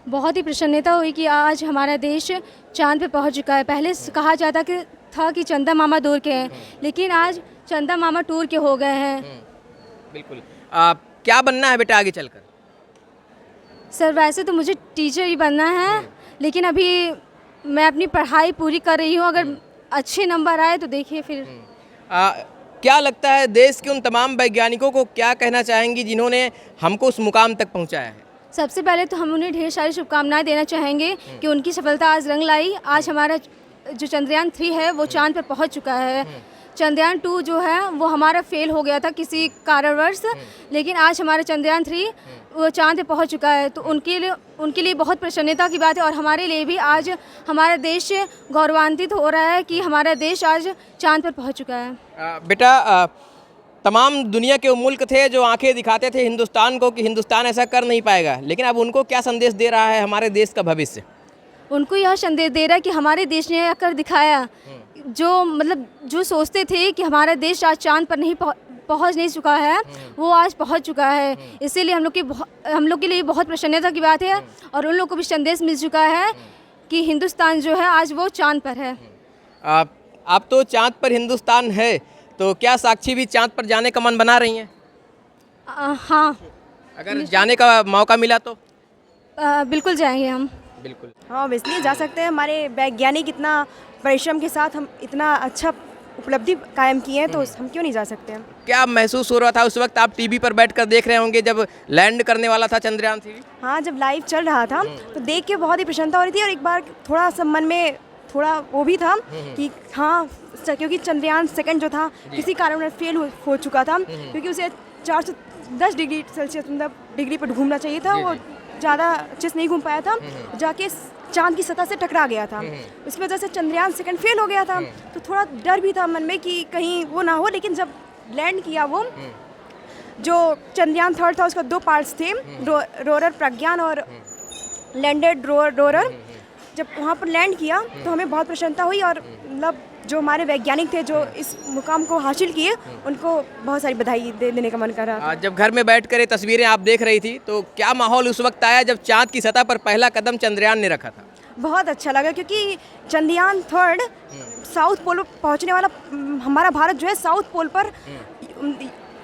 बहुत ही प्रसन्नता हुई कि आज हमारा देश चांद पे पहुंच चुका है। पहले कहा जाता था कि चंदा मामा दूर के हैं, लेकिन आज चंदा मामा टूर के हो गए हैं। बिल्कुल। क्या बनना है बेटा आगे चलकर? सर वैसे तो मुझे टीचर ही बनना है, लेकिन अभी मैं अपनी पढ़ाई पूरी कर रही हूँ। अगर अच्छे नंबर आए तो देखिए फिर। क्या लगता है देश के उन तमाम वैज्ञानिकों को क्या कहना चाहेंगी जिन्होंने हमको उस मुकाम तक पहुंचाया है? सबसे पहले तो हम उन्हें ढेर सारी शुभकामनाएं देना चाहेंगे कि उनकी सफलता आज रंग लाई। आज हमारा जो चंद्रयान 3 है वो चांद पर पहुंच चुका है। चंद्रयान 2 जो है वो हमारा फेल हो गया था किसी कारणवश, लेकिन आज हमारा चंद्रयान 3 वो चांद पे पहुंच चुका है। तो उनके लिए बहुत प्रसन्नता की बात है, और हमारे लिए भी आज हमारा देश गौरवान्वित हो रहा है कि हमारा देश आज चांद पर पहुंच चुका है। बेटा तमाम दुनिया के वो मुल्क थे जो आंखें दिखाते थे हिंदुस्तान को कि हिंदुस्तान ऐसा कर नहीं पाएगा, लेकिन अब उनको क्या संदेश दे रहा है हमारे देश का भविष्य? उनको यह संदेश दे रहा है कि हमारे देश ने कर दिखाया। जो सोचते थे कि हमारा देश आज चांद पर नहीं पहुंच नहीं चुका है, वो आज पहुंच चुका है। इसीलिए हम लोग के लिए बहुत प्रसन्नता की बात है, और उन लोगों को भी संदेश मिल चुका है कि हिंदुस्तान जो है आज वो चांद पर है। आप तो चांद पर हिंदुस्तान है, तो क्या साक्षी भी चांद पर जाने का मन बना रही हैं? हाँ, अगर जाने का मौका मिला तो? बिल्कुल जाएंगे हम। बिल्कुल। हाँ, ऑब्वियसली जा सकते हैं। हमारे वैज्ञानिक इतना परिश्रम के साथ हम इतना अच्छा उपलब्धि कायम किए हैं, तो हम क्यों नहीं जा सकते हैं। क्या महसूस हो रहा था उस वक्त? आप टीवी पर बैठकर देख रहे होंगे जब लैंड करने वाला था चंद्रयान 3? हाँ, जब लाइव चल रहा था तो देख के बहुत ही प्रसन्नता हो रही थी, और एक बार थोड़ा सा मन में थोड़ा वो भी था कि हाँ, क्योंकि चंद्रयान 2 जो था किसी कारण फेल हो चुका था, क्योंकि उसे 410 डिग्री सेल्सियस मतलब डिग्री पर घूमना चाहिए था। वो ज़्यादा अच्छे से नहीं घूम पाया था, जाके चांद की सतह से टकरा गया था। इसकी वजह से चंद्रयान 2 फेल हो गया था। तो थोड़ा डर भी था मन में कि कहीं वो ना हो, लेकिन जब लैंड किया वो जो चंद्रयान 3 था उसका 2 पार्ट्स थे, रोरर प्रज्ञान और लैंडेड रोरर। जब वहाँ पर लैंड किया तो हमें बहुत प्रसन्नता हुई, और मतलब जो हमारे वैज्ञानिक थे जो इस मुकाम को हासिल किए उनको बहुत सारी बधाई देने का मन कर रहा था। जब घर में बैठकर ये तस्वीरें आप देख रही थी तो क्या माहौल उस वक्त आया जब चांद की सतह पर पहला कदम चंद्रयान ने रखा था? बहुत अच्छा लगा, क्योंकि चंद्रयान 3 साउथ पोल पर पहुंचने वाला, हमारा भारत जो है साउथ पोल पर,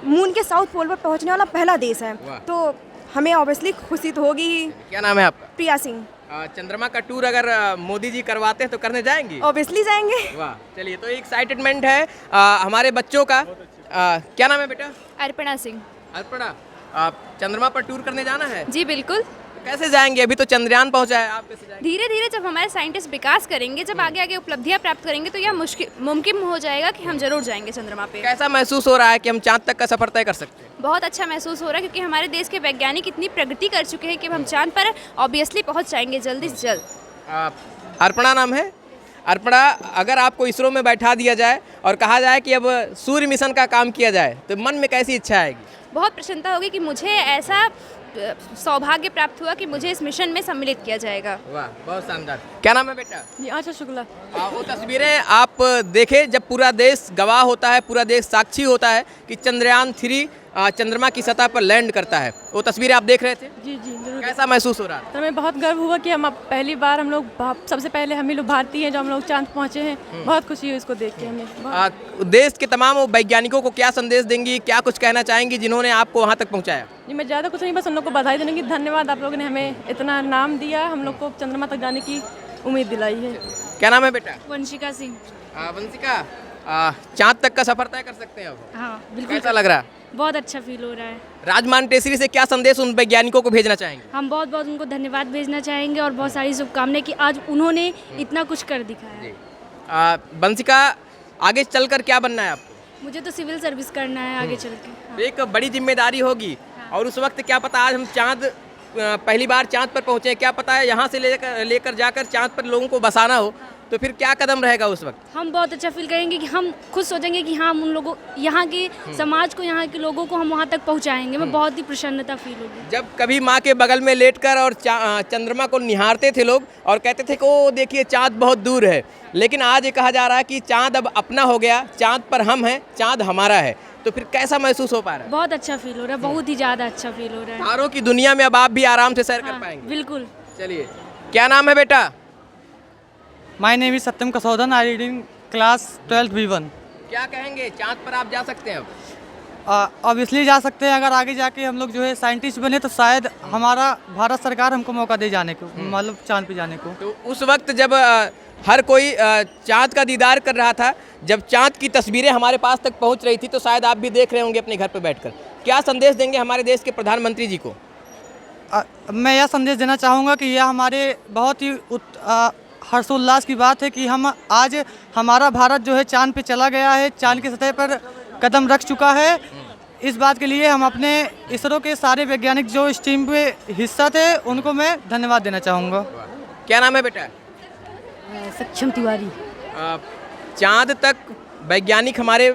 मून के साउथ पोल पर पहुंचने वाला पहला देश है। तो हमें ऑब्वियसली खुशी तो होगी। क्या नाम है आपका? प्रिया सिंह। चंद्रमा का टूर अगर मोदी जी करवाते हैं तो करने जाएंगी? ऑब्वियसली जाएंगे। वाह, चलिए, तो एक्साइटमेंट है हमारे बच्चों का। क्या नाम है बेटा? अर्पणा सिंह। अर्पणा, चंद्रमा पर टूर करने जाना है? जी बिल्कुल। कैसे जाएंगे? अभी तो चंद्रयान पहुंचा है, आप कैसे जाएंगे? धीरे धीरे जब हमारे साइंटिस्ट विकास करेंगे, जब आगे आगे उपलब्धियां प्राप्त करेंगे, तो यह मुमकिन हो जाएगा कि हम जरूर जाएंगे चंद्रमा पे। कैसा महसूस हो रहा है कि हम चांद तक का सफर तय कर सकते हैं? बहुत अच्छा महसूस हो रहा है, क्योंकि हमारे देश के वैज्ञानिक इतनी प्रगति कर चुके हैं कि हम चांद पर ऑब्वियसली पहुंच जाएंगे जल्दी से जल्द। अर्पणा नाम है। अर्पणा, अगर आपको इसरो में बैठा दिया जाए और कहा जाए कि अब सूर्य मिशन का काम किया जाए, तो मन में कैसी इच्छा आएगी? बहुत प्रसन्नता होगी कि मुझे ऐसा सौभाग्य प्राप्त हुआ कि मुझे इस मिशन में सम्मिलित किया जाएगा। वाह, बहुत शानदार। क्या नाम है बेटा? आशा शुक्ला। वो तस्वीरें आप देखें जब पूरा देश गवाह होता है, पूरा देश साक्षी होता है कि चंद्रयान 3 चंद्रमा की सतह पर लैंड करता है। वो तस्वीरें आप देख रहे थे? जी जरूर। कैसा महसूस हो रहा है? तो हमें बहुत गर्व हुआ कि हम पहली बार हम लोग सबसे पहले हम ही लोग भारतीय हैं जो हम लोग चांद पहुँचे हैं। बहुत खुशी हुई इसको देख के हमें। देश के तमाम वैज्ञानिकों को क्या संदेश देंगी, क्या कुछ कहना चाहेंगी जिन्होंने आपको वहाँ तक पहुँचाया? जी, मैं ज़्यादा कुछ नहीं, बस उन लोग को बधाई देने की, धन्यवाद आप लोगों ने हमें इतना नाम दिया, हम लोग को चंद्रमा तक जाने की उम्मीद दिलाई है। क्या नाम है बेटा? वंशिका सिंह। वंशिका, चांद तक का सफर तय कर सकते हैं अब? हाँ बिल्कुल। कैसा लग रहा है? बहुत अच्छा फील हो रहा है। राजमान टेसरी से क्या संदेश उन वैज्ञानिकों को भेजना चाहेंगे? हम बहुत बहुत उनको धन्यवाद भेजना चाहेंगे, और बहुत सारी शुभकामनाएं कि आज उन्होंने इतना कुछ कर दिखाया। वंशिका, आगे चलकर क्या बनना है आपको? मुझे तो सिविल सर्विस करना है आगे चल के। हाँ। एक बड़ी जिम्मेदारी होगी, और उस वक्त क्या पता आज हम चांद पहली बार चांद पर पहुँचे, क्या पता है यहाँ से लेकर जाकर चांद पर लोगों को बसाना हो, तो फिर क्या कदम रहेगा उस वक्त? हम बहुत अच्छा फील करेंगे कि हम खुद सोचेंगे कि हाँ, हम उन लोगों, यहाँ की समाज को, यहाँ के लोगों को हम वहाँ तक पहुँचाएंगे। मैं बहुत ही प्रसन्नता फील होगी। जब कभी माँ के बगल में लेटकर और चंद्रमा को निहारते थे लोग और कहते थे कि ओ देखिए चांद बहुत दूर है, लेकिन आज ये कहा जा रहा है कि चांद अब अपना हो गया, चांद पर हम हैं, चांद हमारा है, तो फिर कैसा महसूस हो पा रहा है? बहुत अच्छा फील हो रहा है, बहुत ही ज़्यादा अच्छा फील हो रहा है। तारों की दुनिया में अब आप भी आराम से सैर कर हाँ, पाएंगे? बिल्कुल। चलिए, क्या नाम है बेटा? My name is Satyam Kasaudhan, I read in class 12th B1। क्या कहेंगे, चाँद पर आप जा सकते हैं अब? ऑब्वियसली जा सकते हैं। अगर आगे जाके हम लोग जो है साइंटिस्ट बने तो शायद हमारा भारत सरकार हमको मौका दे जाने को, मतलब चांद पे जाने को। तो उस वक्त जब हर कोई चाँद का दीदार कर रहा था, जब चाँद की तस्वीरें हमारे पास तक पहुंच रही थी, तो शायद आप भी देख रहे होंगे अपने घर पर बैठकर। क्या संदेश देंगे हमारे देश के प्रधानमंत्री जी को? मैं यह संदेश देना चाहूँगा कि यह हमारे बहुत ही हर्षोल्लास की बात है कि हम आज हमारा भारत जो है चांद पे चला गया है, चांद की सतह पर कदम रख चुका है। इस बात के लिए हम अपने इसरो के सारे वैज्ञानिक जो इस टीम पे हिस्सा थे उनको मैं धन्यवाद देना चाहूँगा। क्या नाम है बेटा? सक्षम तिवारी। चाँद तक वैज्ञानिक हमारे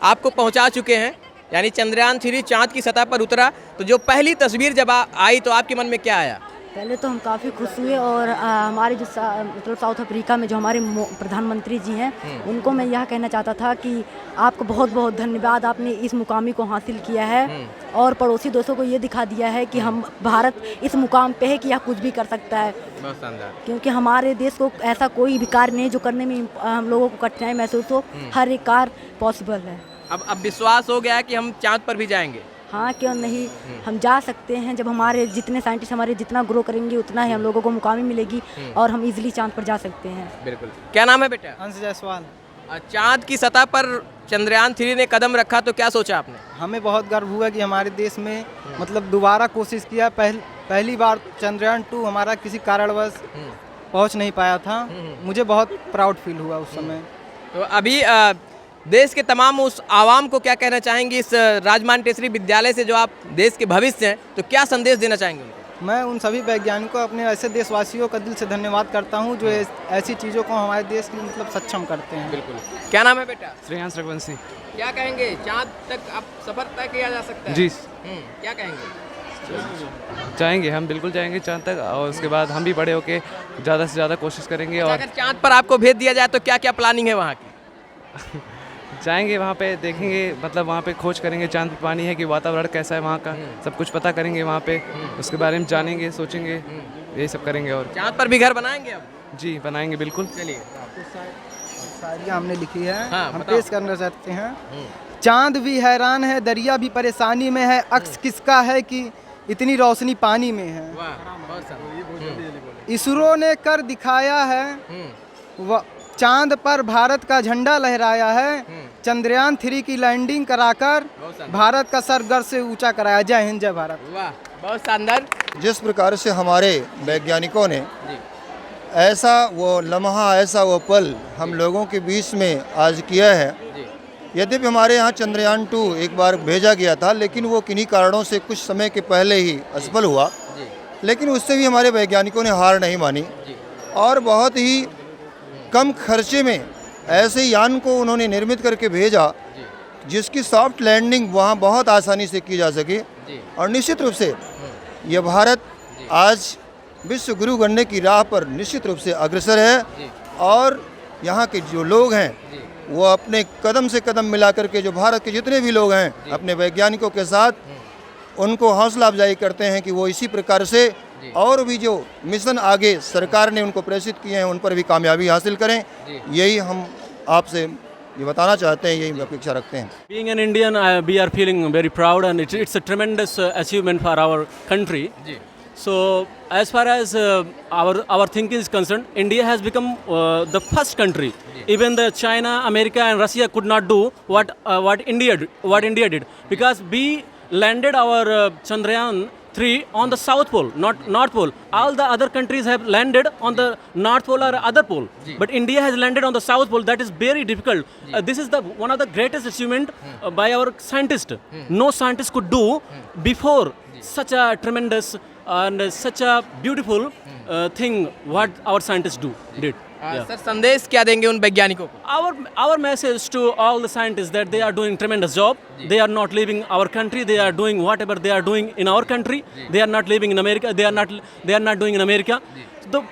आपको पहुंचा चुके हैं, यानी चंद्रयान 3 चाँद की सतह पर उतरा, तो जो पहली तस्वीर जब आई तो आपके मन में क्या आया? पहले तो हम काफ़ी खुश हुए और हमारे जो मतलब साउथ अफ्रीका में जो हमारे प्रधानमंत्री जी हैं उनको मैं यह कहना चाहता था कि आपको बहुत बहुत धन्यवाद, आपने इस मुकामी को हासिल किया है और पड़ोसी देशों को ये दिखा दिया है कि हम भारत इस मुकाम पे है कि यह कुछ भी कर सकता है। बहुत शानदार। क्योंकि हमारे देश को ऐसा कोई भी कार्य नहीं जो करने में हम लोगों को कठिनाई महसूस हो, हर एक कार्य पॉसिबल है। अब विश्वास हो गया है कि हम चाँद पर भी जाएंगे? हाँ, क्यों नहीं, हम जा सकते हैं। जब हमारे जितने साइंटिस्ट हमारे जितना ग्रो करेंगे उतना ही हम लोगों को मुकामी मिलेगी और हम इजीली चांद पर जा सकते हैं। बिल्कुल। क्या नाम है बेटा? अंश जायसवाल। चाँद की सतह पर चंद्रयान 3 ने कदम रखा, तो क्या सोचा आपने? हमें बहुत गर्व हुआ कि हमारे देश में मतलब दोबारा कोशिश किया। पहली बार चंद्रयान 2 हमारा किसी कारणवश पहुंच नहीं पाया था। मुझे बहुत प्राउड फील हुआ उस समय। तो अभी देश के तमाम उस आवाम को क्या कहना चाहेंगे इस राजमान टेसरी विद्यालय से, जो आप देश के भविष्य हैं, तो क्या संदेश देना चाहेंगे उनको? मैं उन सभी वैज्ञानिकों, अपने ऐसे देशवासियों का दिल से धन्यवाद करता हूं जो ऐसी चीज़ों को हमारे देश की मतलब सक्षम करते हैं। बिल्कुल। क्या नाम है बेटा? श्रेयांश रघुवंशी। क्या कहेंगे, चाँद तक अब सफर तय किया जा सकता है? जी। क्या कहेंगे? जाएंगे, हम बिल्कुल जाएंगे चांद तक, और उसके बाद हम भी बड़े होके ज़्यादा से ज़्यादा कोशिश करेंगे। और अगर चाँद पर आपको भेज दिया जाए तो क्या क्या प्लानिंग है वहाँ की? जाएंगे वहाँ पे, देखेंगे, मतलब वहाँ पे खोज करेंगे चांद पे पानी है कि वातावरण कैसा है वहाँ का, सब कुछ पता करेंगे वहाँ पे, उसके बारे में जानेंगे, सोचेंगे, यही सब करेंगे। और चाँद पर भी घर बनाएंगे अब? जी, बनाएंगे बिल्कुल। चलिए। शायरियाँ हमने लिखी है, हाँ, हम बताओ। पेश करना चाहते हैं। चांद भी हैरान है, दरिया भी परेशानी में है, अक्स किसका है कि इतनी रोशनी पानी में है। वाह, बहुत शानदार। इसरो ने कर दिखाया है, चांद पर भारत का झंडा लहराया है। चंद्रयान 3 की लैंडिंग कराकर भारत का सर गर्व से ऊंचा कराया। जय हिंद, जय भारत। वाह, बहुत शानदार। जिस प्रकार से हमारे वैज्ञानिकों ने ऐसा वो लम्हा, ऐसा वो पल हम लोगों के बीच में आज किया है। यद्यपि हमारे यहाँ चंद्रयान 2 एक बार भेजा गया था, लेकिन वो किन्हीं कारणों से कुछ समय के पहले ही असफल हुआ, लेकिन उससे भी हमारे वैज्ञानिकों ने हार नहीं मानी और बहुत ही कम खर्चे में ऐसे यान को उन्होंने निर्मित करके भेजा जिसकी सॉफ्ट लैंडिंग वहाँ बहुत आसानी से की जा सके। और निश्चित रूप से यह भारत आज विश्व गुरु बनने की राह पर निश्चित रूप से अग्रसर है और यहाँ के जो लोग हैं वो अपने कदम से कदम मिला करके, जो भारत के जितने भी लोग हैं, अपने वैज्ञानिकों के साथ उनको हौसला अफजाई करते हैं कि वो इसी प्रकार से और भी जो मिशन आगे सरकार ने उनको प्रेषित किए हैं उन पर भी कामयाबी हासिल करें। यही हम आपसे ये बताना चाहते हैं, यही अपेक्षा रखते हैं। Being an Indian, we are feeling very proud and it's a tremendous achievement for our country. So as far as our thinking is concerned, India has become the first country. Even the China, America and Russia could not do what India did, because we landed our Chandrayaan 3 on the South Pole, not North Pole. All the other countries have landed on the North Pole or other pole, but India has landed on the South Pole. That is very difficult. This is one of the greatest achievement by our scientists. No scientist could do before such a tremendous and such a beautiful thing what our scientists did. Sir, संदेश क्या देंगे उन वैज्ञानिकों को? Our message to all the scientists that they are doing tremendous job. They are not leaving our country. They are doing whatever they are doing in our country. They are not living in America. They are not doing in America. The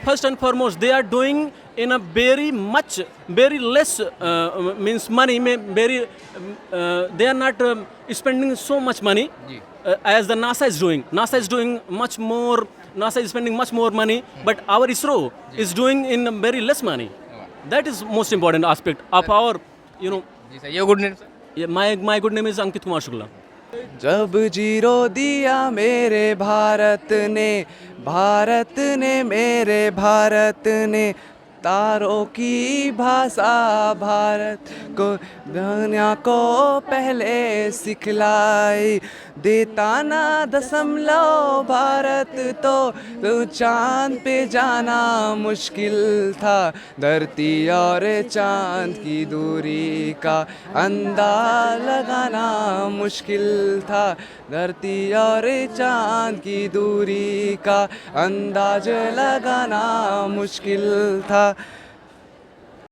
first and foremost, they are doing in a very less means money. They are not spending so much money as the NASA is doing. NASA is doing much more NASA is spending much more money, but our ISRO is doing in very less money. That is most important aspect of our, you know. जी sir, ये good news sir. My good name is Ankit Kumar Shukla. जब zero दिया मेरे भारत ने मेरे भारत ने तारों की भाषा भारत को दुनिया को पहले सिखलाई, देता ना दशमलव भारत तो चांद पे जाना मुश्किल था, धरती और चांद की दूरी का अंदाज लगाना मुश्किल था, धरती और चांद की दूरी का अंदाज लगाना मुश्किल था।